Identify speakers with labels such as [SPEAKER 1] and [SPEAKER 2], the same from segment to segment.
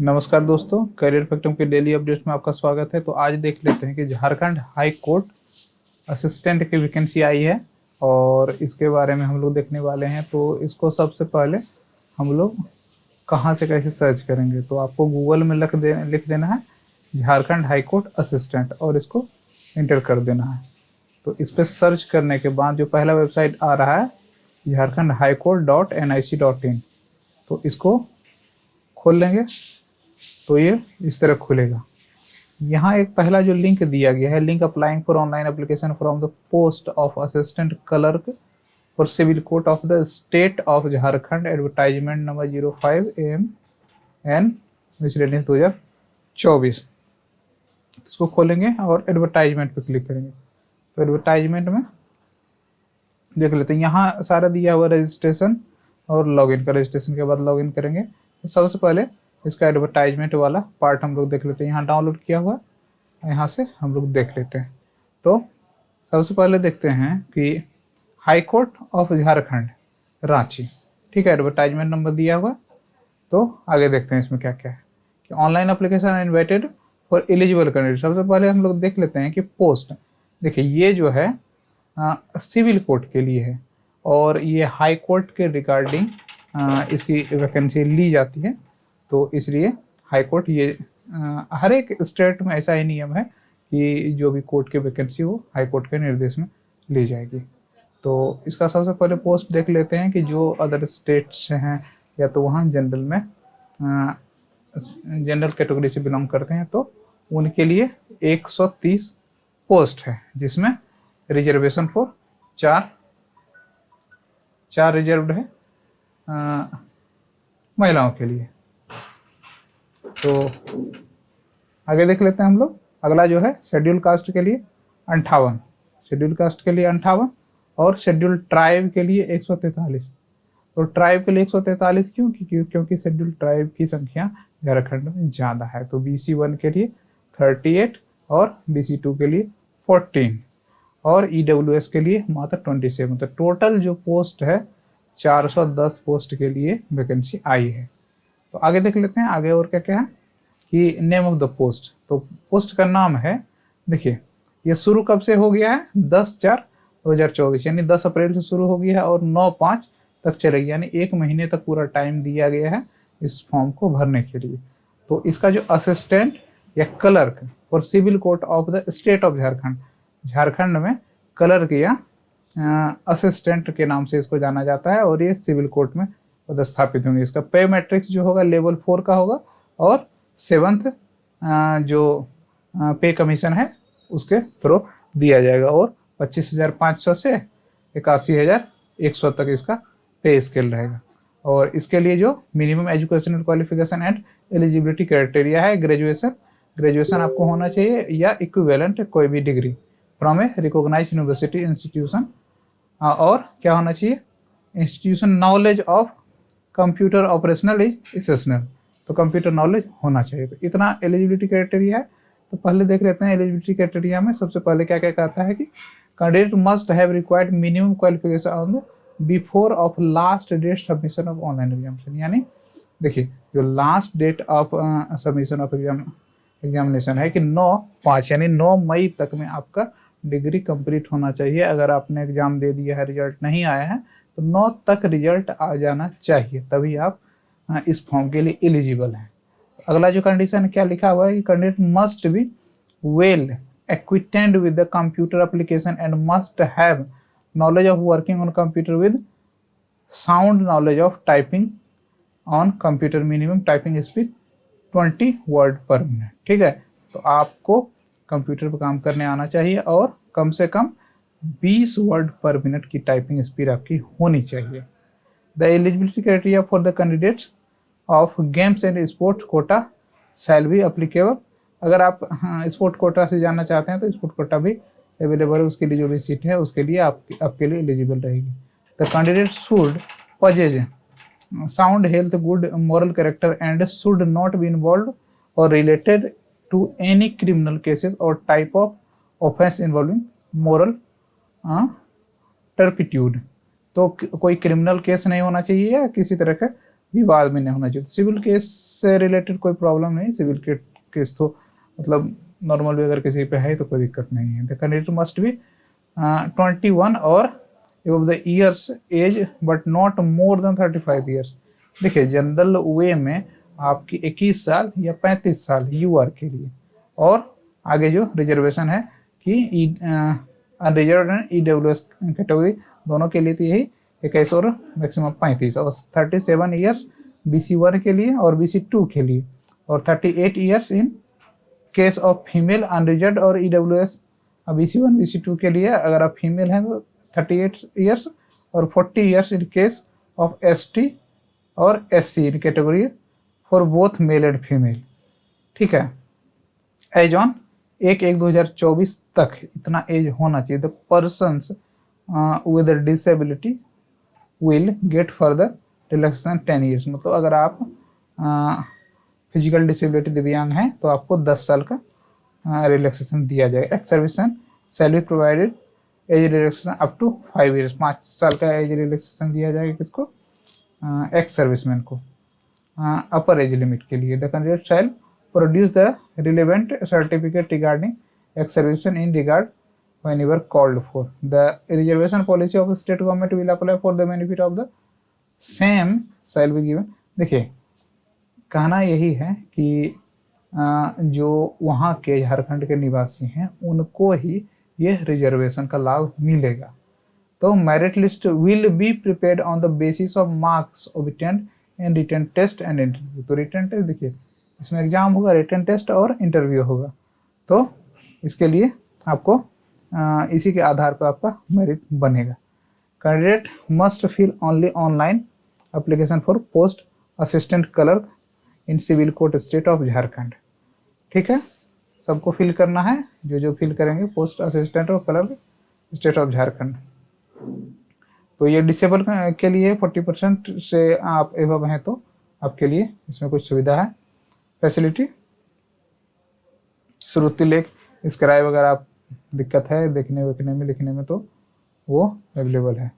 [SPEAKER 1] नमस्कार दोस्तों, करियर फैक्टम के डेली अपडेट्स में आपका स्वागत है। तो आज देख लेते हैं कि झारखंड हाई कोर्ट असिस्टेंट की वैकेंसी आई है और इसके बारे में हम लोग देखने वाले हैं। तो इसको सबसे पहले हम लोग कहाँ से कैसे सर्च करेंगे, तो आपको गूगल में लिख देना है झारखंड हाई कोर्ट असिस्टेंट और इसको इंटर कर देना है। तो इस पर सर्च करने के बाद जो पहला वेबसाइट आ रहा है झारखंड हाई कोर्ट .nic.in, तो इसको खोल लेंगे तो ये इस तरह खुलेगा। यहाँ एक पहला जो लिंक दिया गया है, link applying for online application from the post of assistant clerk for civil court of the state of Jharkhand, advertisement number 05 AMN 2024। इसको खोलेंगे और एडवर्टाइजमेंट पे क्लिक करेंगे। तो एडवर्टाइजमेंट में देख लेते हैं, यहाँ सारा दिया हुआ रजिस्ट्रेशन और लॉगिन का। रजिस्ट्रेशन के बाद लॉगिन करेंगे। तो सबसे पहले इसका एडवर्टाइजमेंट वाला पार्ट हम लोग देख लेते हैं। यहाँ डाउनलोड किया हुआ है, यहाँ से हम लोग देख लेते हैं। तो सबसे पहले देखते हैं कि high court of Jharkhand Ranchi, ठीक है, एडवर्टाइजमेंट नंबर दिया हुआ। तो आगे देखते हैं इसमें क्या क्या है कि online application invited for eligible candidate. सबसे पहले हम लोग देख लेते हैं कि पोस्ट, देखिए ये जो है सिविल कोर्ट के लिए है और ये हाई कोर्ट के रिगार्डिंग इसकी वैकेंसी ली जाती है। तो इसलिए हाई कोर्ट ये हर एक स्टेट में ऐसा ही नियम है कि जो भी कोर्ट की वैकेंसी हो हाई कोर्ट के निर्देश में ली जाएगी। तो इसका सबसे पहले पोस्ट देख लेते हैं कि जो अदर स्टेट्स से हैं या तो वहाँ जनरल में जनरल कैटेगरी से बिलोंग करते हैं तो उनके लिए 130 पोस्ट है, जिसमें रिजर्वेशन फॉर चार रिजर्व्ड है महिलाओं के लिए। तो आगे देख लेते हैं हम लोग। अगला जो है शेड्यूल कास्ट के लिए 58, शेड्यूल कास्ट के लिए 58 और शेड्यूल ट्राइब के लिए 143। तो ट्राइब के लिए 143 क्यों? क्योंकि शेड्यूल ट्राइब की संख्या झारखंड में ज़्यादा है। तो BC1 के लिए 38 और BC2 के लिए 14 और EWS के लिए मात्र 27। तो टोटल जो पोस्ट है 410 पोस्ट के लिए वैकेंसी आई है। तो आगे देख लेते हैं आगे और क्या क्या है कि नेम ऑफ द पोस्ट। तो पोस्ट का नाम है, देखिए ये शुरू कब से हो गया है 10/4/2024, यानी 10 अप्रैल से शुरू हो गया है और 9/5 तक चलेगी, यानी 1 महीने तक पूरा टाइम दिया गया है इस फॉर्म को भरने के लिए। तो इसका जो असिस्टेंट या clerk for civil court of the state of Jharkhand, Jharkhand में क्लर्क या असिस्टेंट के नाम से इसको जाना जाता है और ये सिविल कोर्ट में पदस्थापित होंगे। इसका पे मैट्रिक्स जो होगा लेवल 4 का होगा और 7th जो पे कमीशन है उसके थ्रू दिया जाएगा और 25,500 से 81,100 तक इसका पे स्केल रहेगा। और इसके लिए जो minimum educational qualification and eligibility criteria है ग्रेजुएशन आपको होना चाहिए या इक्विवेलेंट कोई भी degree from a recognised university institution. और क्या होना चाहिए? Institution knowledge of computer operational is essential, तो कंप्यूटर नॉलेज होना चाहिए। तो इतना एलिजिबिलिटी क्राइटेरिया है। तो पहले देख लेते हैं एलिजिबिलिटी क्राइटेरिया में सबसे पहले क्या क्या कहता है कि candidate must have required minimum qualification on the before of last date submission of online examination. यानी देखिए जो last date of submission of examination है कि 9/5 यानी 9 मई तक में आपका डिग्री कंप्लीट होना चाहिए। अगर आपने एग्जाम दे दिया है, रिजल्ट नहीं आया है, तो 9 तक रिजल्ट आ जाना चाहिए, तभी आप इस फॉर्म के लिए एलिजिबल हैं। अगला जो कंडीशन क्या लिखा हुआ है कि candidate must be well acquainted with the computer application and must have knowledge of working on computer with sound knowledge of typing on computer, minimum typing speed 20 word per minute, ठीक है। तो आपको computer पर काम करने आना चाहिए और कम से कम 20 वर्ड पर मिनट की टाइपिंग स्पीड आपकी होनी चाहिए। The eligibility criteria for the candidates of games and sports quota shall be applicable. अगर आप स्पोर्ट कोटा से जाना चाहते हैं तो स्पोर्ट कोटा भी अवेलेबल है, उसके लिए जो भी सीट है उसके लिए आपके लिए एलिजिबल रहेगी। The candidate should पजेज sound health, good moral character and should not be involved or related to any criminal cases or type of offense involving moral turpitude। तो कोई क्रिमिनल केस नहीं होना चाहिए या किसी तरह का विवाद में नहीं होना चाहिए। सिविल केस से रिलेटेड कोई प्रॉब्लम नहीं, सिविल के केस तो मतलब नॉर्मल भी अगर किसी पे है तो कोई दिक्कत नहीं है। द कैंडिडेट मस्ट बी 21 और above the years age but not more than 35 years. देखिए जनरल वे में आपकी 21 साल या 35 साल यूआर के लिए, और आगे जो रिजर्वेशन है कि अनरिजर्व एंड ईडब्ल्यूएस कैटेगरी दोनों के लिए तो यही 21 और मैक्सिमम 35 और 37 ईयर्स BC1 के लिए और BC2 के लिए, और 38 years in case of female unreserve और ईडब्ल्यूएस। BC1 BC2 के लिए अगर आप फीमेल हैं तो 38 ईयर्स और 40 years in case of ST और SC in category for both male and female. ठीक है, एज ऑन 1/1/2024 तक इतना एज होना चाहिए। The persons with disability will get further relaxation 10 years. मतलब अगर आप फिजिकल डिसेबिलिटी दिव्यांग हैं तो आपको 10 साल का रिलैक्सेशन दिया जाएगा। Ex serviceman shall be provided age relaxation up to 5 years. 5 साल का एज रिलैक्सेशन दिया जाएगा किसको? एक्स सर्विसमैन को अपर एज लिमिट के लिए। The candidate shell produce the relevant certificate regarding ex serviceman in regard whenever called for. The reservation policy of the state government will apply for the benefit of the same shall be given. देखिए कहना यही है कि जो वहाँ के झारखंड के निवासी हैं उनको ही ये रिजर्वेशन का लाभ मिलेगा। तो merit list will be prepared on the basis of marks obtained in written test and interview. तो रिटन टेस्ट देखिए इसमें एग्जाम होगा, रिटन टेस्ट और इंटरव्यू होगा, तो इसके लिए आपको इसी के आधार पर आपका मेरिट बनेगा। Candidate must fill only online application for post assistant clerk in civil court state of Jharkhand. ठीक है, सबको फिल करना है, जो फिल करेंगे पोस्ट असिस्टेंट और क्लर्क स्टेट ऑफ झारखंड। तो ये डिसेबल के लिए 40% से आप एवं हैं तो आपके लिए इसमें कुछ सुविधा है, फैसिलिटी। श्रुति लेख स्क्राइब अगर आप दिक्कत है देखने वेखने में लिखने में तो वो अवेलेबल है।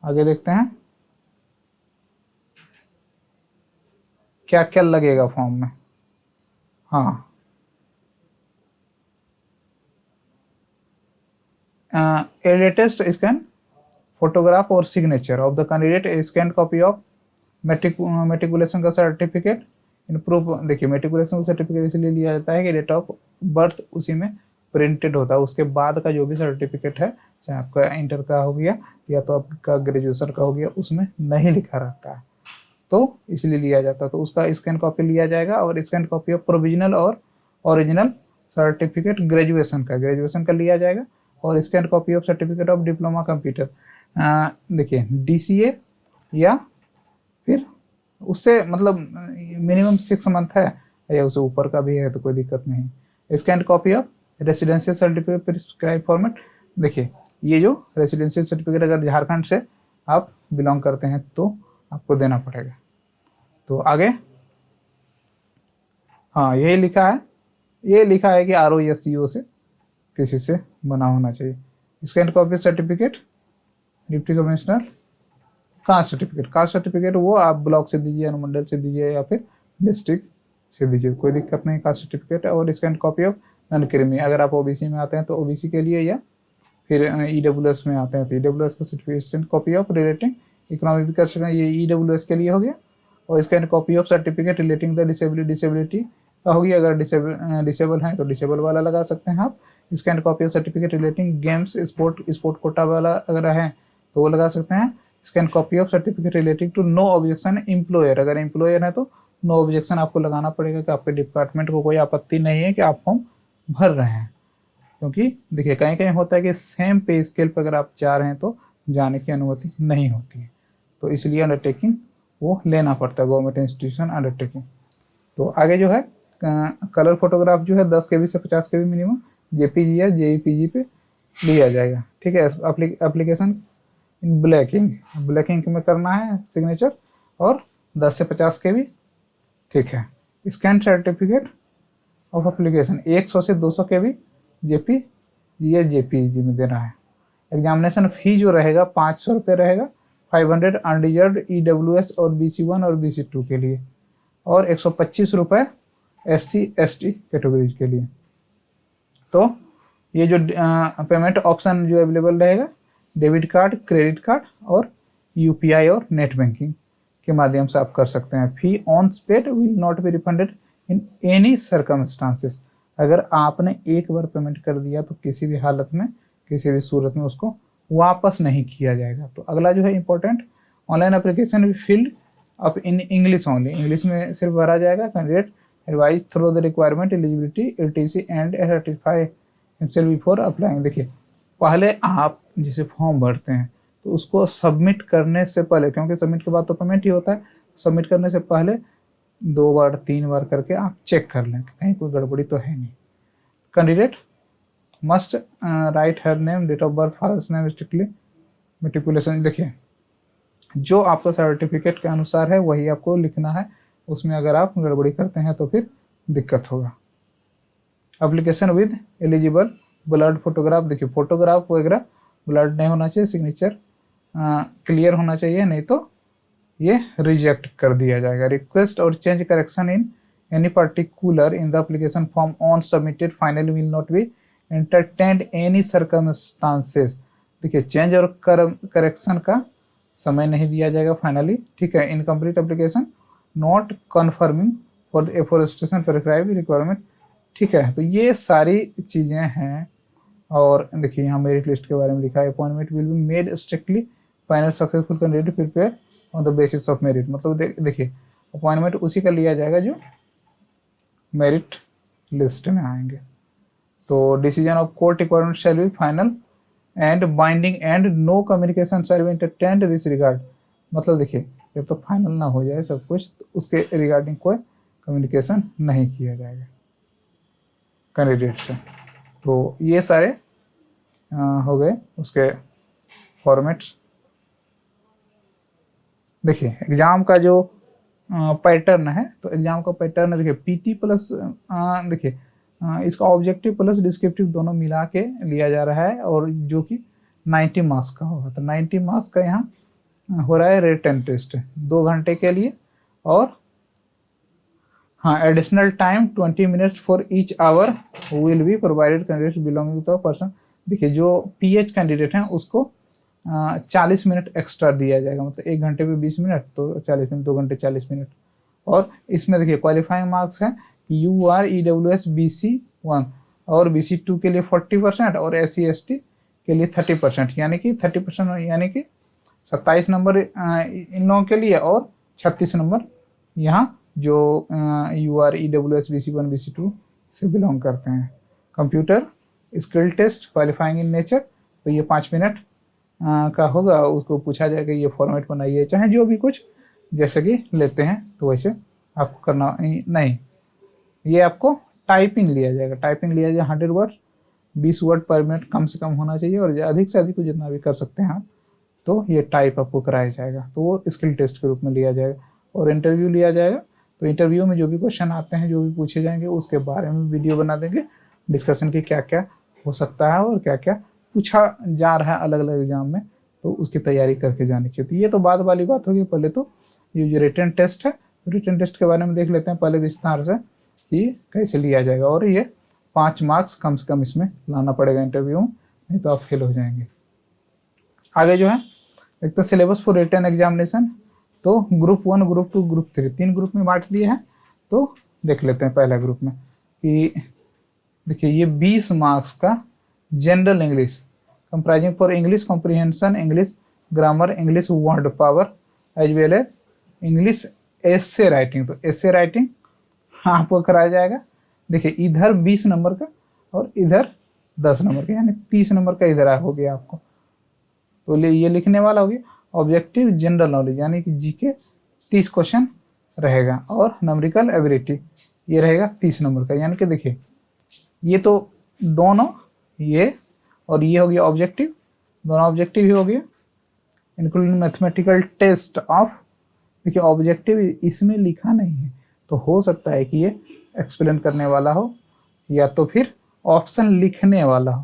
[SPEAKER 1] आगे देखते हैं क्या क्या लगेगा फॉर्म में। हाँ, ए लेटेस्ट स्कैन फोटोग्राफ और signature of the candidate, A scan copy of matriculation का सर्टिफिकेट इन प्रूफ। देखिए मेट्रिकुलेशन का सर्टिफिकेट इसलिए लिया जाता है कि डेट ऑफ बर्थ उसी में प्रिंटेड होता है, उसके बाद का जो भी सर्टिफिकेट है चाहे आपका इंटर का हो गया या तो आपका ग्रेजुएशन का हो गया उसमें नहीं लिखा रहता है, तो इसलिए लिया जाता है। तो उसका स्कैन कॉपी लिया जाएगा और स्कैन कॉपी ऑफ प्रोविजनल और ओरिजिनल सर्टिफिकेट ग्रेजुएशन का लिया जाएगा, और scan copy of certificate of diploma computer. देखिए DCA या फिर उससे मतलब मिनिमम 6 मंथ है या उससे ऊपर का भी है तो कोई दिक्कत नहीं। Scan copy of residential certificate prescribe format. देखिए ये जो रेसिडेंशियल सर्टिफिकेट अगर झारखंड से आप बिलोंग करते हैं तो आपको देना पड़ेगा। तो आगे हाँ यही लिखा है, ये लिखा है कि RO या CO से किसी से बना होना चाहिए। Scan copy certificate deputy commissioner caste certificate वो आप ब्लॉक से दीजिए, अनुमंडल से दीजिए या फिर डिस्ट्रिक्ट से दीजिए, कोई दिक्कत नहीं। कास्ट सर्टिफिकेट और scan copy of non creamy, अगर आप OBC में आते हैं तो OBC के लिए, या फिर EWS में आते हैं तो EWS का certification copy of relating economic विकास, ये EWS के लिए हो गया। और scan copy of certificate relating the disability का हो गया, अगर डिसेबल है तो डिसेबल वाला लगा सकते हैं आप। Scan copy of certificate relating games sport quota वाला अगर है तो वो लगा सकते हैं। Scan copy of certificate relating to no objection employer, अगर एम्प्लॉयर है तो नो ऑब्जेक्शन आपको लगाना पड़ेगा कि आपके डिपार्टमेंट को कोई आपत्ति नहीं है कि आप फॉर्म भर रहे हैं। क्योंकि देखिए कहीं कहीं होता है कि सेम पे स्केल पर अगर आप जा रहे हैं तो जाने की अनुमति नहीं होती है, तो इसलिए अंडरटेकिंग वो लेना पड़ता है, गवर्नमेंट इंस्टीट्यूशन अंडरटेकिंग। तो आगे जो है कलर फोटोग्राफ जो है 10 KB से 50 KB मिनिमम JPG या JPG पे लिया जाएगा। ठीक है, एप्लीकेशन इन ब्लैक इंक में करना है सिग्नेचर और 10 से 50 KB। ठीक है, स्कैन सर्टिफिकेट ऑफ एप्लीकेशन 100 से 200 KB JPG या JPG में देना है। एग्जामिनेशन फी जो रहेगा 500 रुपये रहेगा, 500 अनरिजर्व EWS और BC1 और BC2 के लिए, और 125 रुपये SC ST कैटेगरीज के लिए। तो ये जो पेमेंट ऑप्शन जो अवेलेबल रहेगा, डेबिट कार्ड, क्रेडिट कार्ड और UPI और नेट बैंकिंग के माध्यम से आप कर सकते हैं। Fee on paid will not be refunded in any circumstances. अगर आपने एक बार पेमेंट कर दिया तो किसी भी हालत में, किसी भी सूरत में उसको वापस नहीं किया जाएगा। तो अगला जो है इंपॉर्टेंट, ऑनलाइन एप्लीकेशन भी filled up in English only, English में सिर्फ भरा जाएगा। Candidate advise through the requirement eligibility ETC and certify himself before applying. देखिए, पहले आप जैसे फॉर्म भरते हैं तो उसको सबमिट करने से पहले, क्योंकि सबमिट के बाद तो पेमेंट ही होता है, सबमिट करने से पहले 2 बार 3 बार करके आप चेक कर लें कहीं कोई गड़बड़ी तो है नहीं। Candidate must write her name, date of birth, father's name strictly matriculation. देखिए, जो आपका सर्टिफिकेट के अनुसार है वही आपको लिखना है, उसमें अगर आप गड़बड़ी करते हैं तो फिर दिक्कत होगा। Application with eligible blood photograph. देखिए, फोटोग्राफ वगैरह ब्लड नहीं होना चाहिए, सिग्नेचर क्लियर होना चाहिए, नहीं तो ये रिजेक्ट कर दिया जाएगा। रिक्वेस्ट और change correction in any particular in the application form on submitted final will not B entertained any circumstances. देखिए, चेंज और करेक्शन का समय नहीं दिया जाएगा फाइनली, ठीक है। Incomplete application not confirming for the afforestation prescribe requirement, ठीक है। तो ये सारी चीज़ें हैं। और देखिए, यहाँ मेरिट लिस्ट के बारे में लिखा है, appointment will be made strictly final successful candidate prepare on the basis of merit. मतलब देखिए, अपॉइंटमेंट उसी का लिया जाएगा जो मेरिट लिस्ट में आएंगे। तो decision of court requirement shall be final and binding and no communication shall be entertained this regard. मतलब देखिए, जब तो फाइनल ना हो जाए सब कुछ तो उसके रिगार्डिंग कोई कम्युनिकेशन नहीं किया जाएगा कैंडिडेट से। तो ये सारे हो गए उसके फॉर्मेट्स। देखिए, एग्जाम का जो पैटर्न है, तो एग्जाम का पैटर्न है, देखिए PT प्लस, देखिए इसका ऑब्जेक्टिव प्लस डिस्क्रिप्टिव दोनों मिला के लिया जा रहा है, और जो कि 90 मार्क्स का होगा। तो 90 मार्क्स का यहाँ हो रहा है रिटन टेस्ट 2 घंटे के लिए, और हाँ, additional time 20 minutes for each hour will be provided candidate belonging to person. देखिए, जो PH कैंडिडेट हैं उसको 40 मिनट एक्स्ट्रा दिया जाएगा, मतलब 1 घंटे पे 20 मिनट, तो 40 मिनट, 2 घंटे 40 मिनट। और इसमें देखिए क्वालिफाइंग मार्क्स हैं UR EWS BC1 और BC2 के लिए 40% और SC ST के लिए 30%, यानी कि 30%, यानी कि 27 नंबर इन लोगों के लिए और 36 नंबर यहाँ जो UR EWS BC1 BC2 से बिलोंग करते हैं। Computer skill test qualifying in nature, तो ये 5 मिनट का होगा, उसको पूछा जाएगा ये फॉर्मेट बनाइए, चाहे जो भी कुछ जैसे कि लेते हैं तो वैसे आपको करना नहीं। ये आपको टाइपिंग लिया जाएगा, टाइपिंग लिया जाएगा 100 वर्ड, 20 वर्ड पर मिनट कम से कम होना चाहिए, और अधिक से अधिक जितना भी कर सकते हैं आप, तो ये टाइप आपको कराया जाएगा। तो वो स्किल टेस्ट के रूप में लिया जाएगा। और इंटरव्यू लिया जाएगा, तो इंटरव्यू में जो भी क्वेश्चन आते हैं, जो भी पूछे जाएंगे, उसके बारे में वीडियो बना देंगे, डिस्कशन की क्या क्या हो सकता है और क्या क्या पूछा जा रहा है अलग अलग एग्जाम में, तो उसकी तैयारी करके जानी चाहिए। तो ये तो बाद वाली बात होगी। पहले तो ये जो रिटन टेस्ट है, रिटन टेस्ट के बारे में देख लेते हैं पहले विस्तार से कि कैसे लिया जाएगा। और ये 5 मार्क्स कम से कम इसमें लाना पड़ेगा इंटरव्यू में, नहीं तो आप फेल हो जाएंगे। आगे जो है, एक तो सिलेबस फॉर रिटन एग्जामिनेशन, तो ग्रुप 1, ग्रुप 2, ग्रुप 3, 3 ग्रुप में बांट दिए हैं। तो देख लेते हैं पहला ग्रुप में कि देखिए, ये 20 मार्क्स का general English comprising for English comprehension, English grammar, English word power, as well as English essay writing. तो एसे राइटिंग आपको कराया जाएगा। देखिए, इधर 20 नंबर का और इधर 10 नंबर का, यानी 30 नंबर का इधर हो गया आपको। तो ये लिखने वाला हो गया। ऑब्जेक्टिव जनरल नॉलेज, यानी कि GK 30 क्वेश्चन रहेगा, और न्यूमेरिकल एबिलिटी ये रहेगा 30 नंबर का। यानी कि देखिए, ये तो दोनों, ये और ये हो गया ऑब्जेक्टिव, दोनों ऑब्जेक्टिव ही हो गया, इंक्लूडिंग मैथमेटिकल टेस्ट ऑफ। देखिए, ऑब्जेक्टिव इसमें लिखा नहीं है, तो हो सकता है कि ये एक्सप्लेन करने वाला हो या तो फिर ऑप्शन लिखने वाला हो।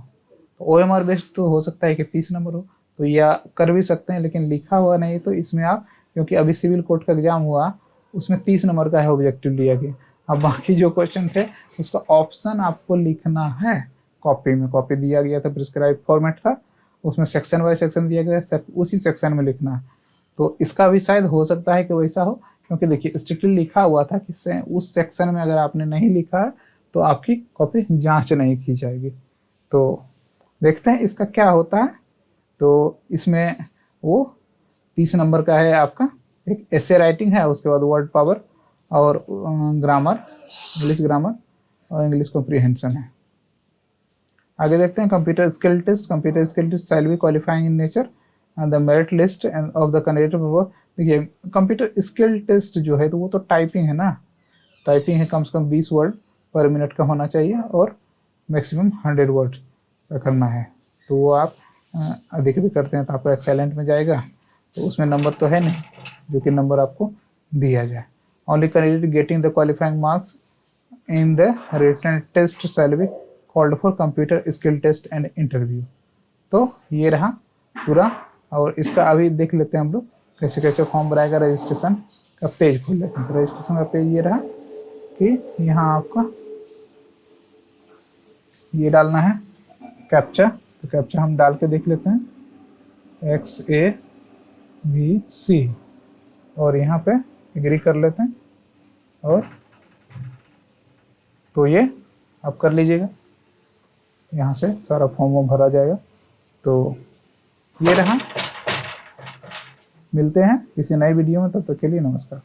[SPEAKER 1] तो OMR बेस्ड तो हो सकता है कि 30 नंबर हो, तो या कर भी सकते हैं, लेकिन लिखा हुआ नहीं तो इसमें आप, क्योंकि अभी सिविल कोर्ट का एग्जाम हुआ उसमें 30 नंबर का है ऑब्जेक्टिव लिया गया। अब बाकी जो क्वेश्चन थे उसका ऑप्शन आपको लिखना है कॉपी में। कॉपी दिया गया था, प्रिस्क्राइब फॉर्मेट था, उसमें सेक्शन बाय सेक्शन दिया गया, उसी सेक्शन में लिखना है। तो इसका भी शायद हो सकता है कि वैसा हो, क्योंकि देखिए स्ट्रिक्टली लिखा हुआ था कि उस सेक्शन में अगर आपने नहीं लिखा है तो आपकी कॉपी जांच नहीं की जाएगी। तो देखते हैं इसका क्या होता है। तो इसमें वो 30 नंबर का है आपका, एक ऐसे राइटिंग है, उसके बाद वर्ड पावर और ग्रामर, इंग्लिश ग्रामर और इंग्लिश कॉम्प्रिहेंशन है। आगे देखते हैं computer skill test. Computer skill test shall be qualifying in nature the merit list of the candidate. देखिए कंप्यूटर स्किल टेस्ट जो है तो वो तो टाइपिंग है ना, टाइपिंग है, कम से कम 20 वर्ड पर मिनट का होना चाहिए और मैक्सिमम 100 वर्ड का करना है। तो वो आप अधिक भी करते हैं तो आपको एक्सेलेंट में जाएगा, तो उसमें नंबर तो है नहीं जो कि नंबर आपको दिया जाए। Only candidate getting the qualifying marks in the written test shall be called for computer skill test and interview. तो ये रहा पूरा, और इसका अभी देख लेते हैं हम लोग कैसे कैसे फॉर्म भराएगा। रजिस्ट्रेशन का पेज खोल लेते हैं। तो रजिस्ट्रेशन का पेज ये रहा कि यहाँ आपका ये डालना है कैप्चा। तो कैप्चा हम डाल के देख लेते हैं, XAVC, और यहाँ पे एग्री कर लेते हैं, और तो ये आप कर लीजिएगा, यहाँ से सारा फॉर्म भरा जाएगा। तो ये रहा, मिलते हैं किसी नई वीडियो में, तब तक के लिए नमस्कार।